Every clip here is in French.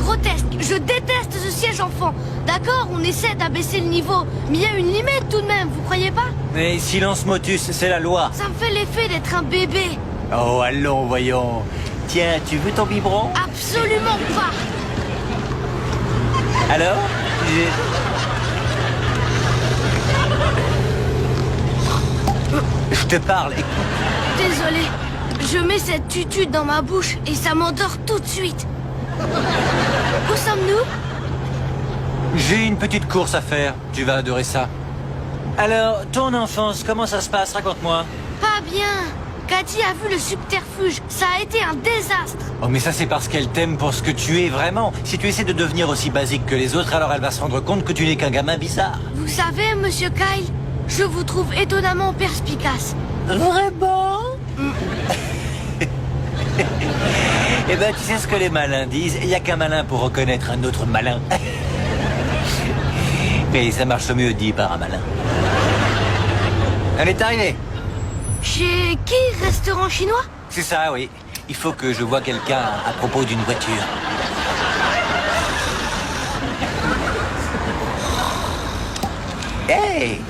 grotesque. Je déteste ce siège enfant. D'accord, on essaie d'abaisser le niveau, mais il y a une limite tout de même, vous croyez pas? Mais silence motus, c'est la loi. Ça me fait l'effet d'être un bébé. Oh, allons, voyons. Tiens, tu veux ton biberon? Absolument pas. Alors? Je te parle, écoute. Désolé, je mets cette tutu dans ma bouche et ça m'endort tout de suite. Où sommes-nous? J'ai une petite course à faire, tu vas adorer ça. Alors, ton enfance, comment ça se passe? Raconte-moi. Pas bien. Cathy a vu le subterfuge, ça a été un désastre. Oh, mais ça c'est parce qu'elle t'aime pour ce que tu es vraiment. Si tu essaies de devenir aussi basique que les autres, alors elle va se rendre compte que tu n'es qu'un gamin bizarre. Vous savez, monsieur Kyle, je vous trouve étonnamment perspicace. Vraiment? Eh ben, tu sais ce que les malins disent? Il n'y a qu'un malin pour reconnaître un autre malin. Mais ça marche mieux dit par un malin. Elle est arrivée. Chez qui? Restaurant chinois? C'est ça, oui. Il faut que je voie quelqu'un à propos d'une voiture. Hey!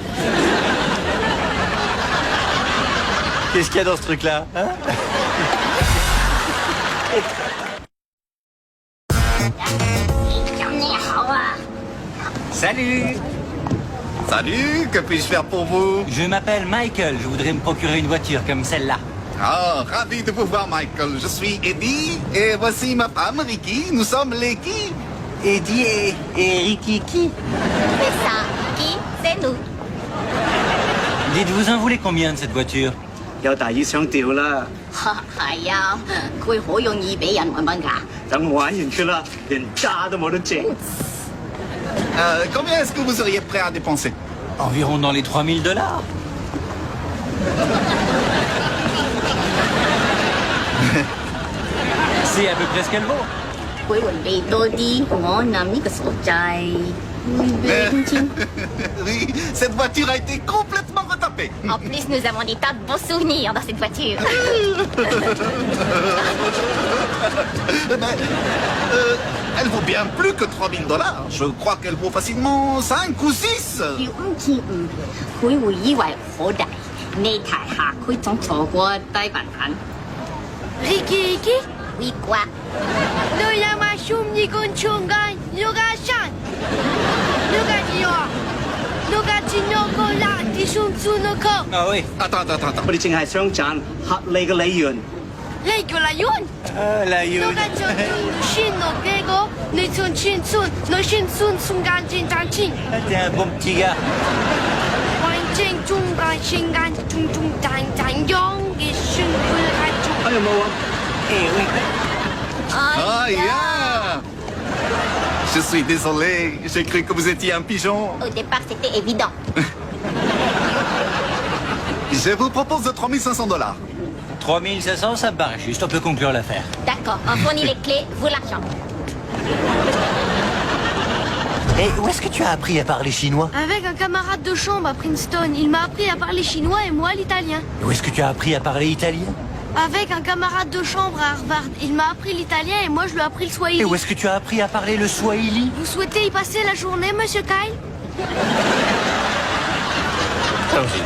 Qu'est-ce qu'il y a dans ce truc-là, hein? Salut! Salut, que puis-je faire pour vous? Je m'appelle Michael, je voudrais me procurer une voiture comme celle-là. Ah, ravi de vous voir, Michael. Je suis Eddie et voici ma femme, Ricky. Nous sommes les qui? Eddie et Ricky qui? C'est ça, qui? C'est nous. Dites, vous en voulez combien de cette voiture? 有大姨想掉啦，係啊，佢好容易俾人揾揾㗎。等玩完佢啦，連渣都冇得整。 Combien est-ce que vous seriez prêt à dépenser? Environ dans les $3000. C'est à peu près ce qu'elle vaut. 佢會俾多啲，我諗呢個傻仔會俾五千。 Oui, cette voiture a été complètement retapée. En plus, nous avons des tas de beaux souvenirs dans cette voiture. Mais, elle vaut bien plus que $3000. Je crois qu'elle vaut facilement 5 ou 6. 要5500，佢會以為好大。呢台下佢仲坐過低板板。 Ricky Iki? Oui quoi? No Yamashum Nikonchungan Yogashan Yoga Dio Yoga Chinokola Tishum Tsunoko Ah oui. Attends. 我哋淨係想賺合理嘅利潤。 Leikola Yun Ah, la you. Yoga Chon Shin no Gego Nitsun Chin Tsun No Shin Tsun Sungan Jin Tan Chin T'es un bon petit gars. Wan Ching Chungan Shingan Chung Chung Tan Tan Yong Gishun Kulha 哎有冇啊？ Eh oui. Ah, yeah. Je suis désolé, j'ai cru que vous étiez un pigeon. Au départ, c'était évident. Je vous propose de $3500. 3500, ça me paraît juste. On peut conclure l'affaire. D'accord, on fournit les clés, vous l'argent. Et où est-ce que tu as appris à parler chinois? Avec un camarade de chambre à Princeton, il m'a appris à parler chinois et moi l'italien. Où est-ce que tu as appris à parler italien? Avec un camarade de chambre à Harvard, il m'a appris l'italien et moi je lui ai appris le swahili. Et où est-ce que tu as appris à parler le swahili? Vous souhaitez y passer la journée, monsieur Kyle? Allons-y.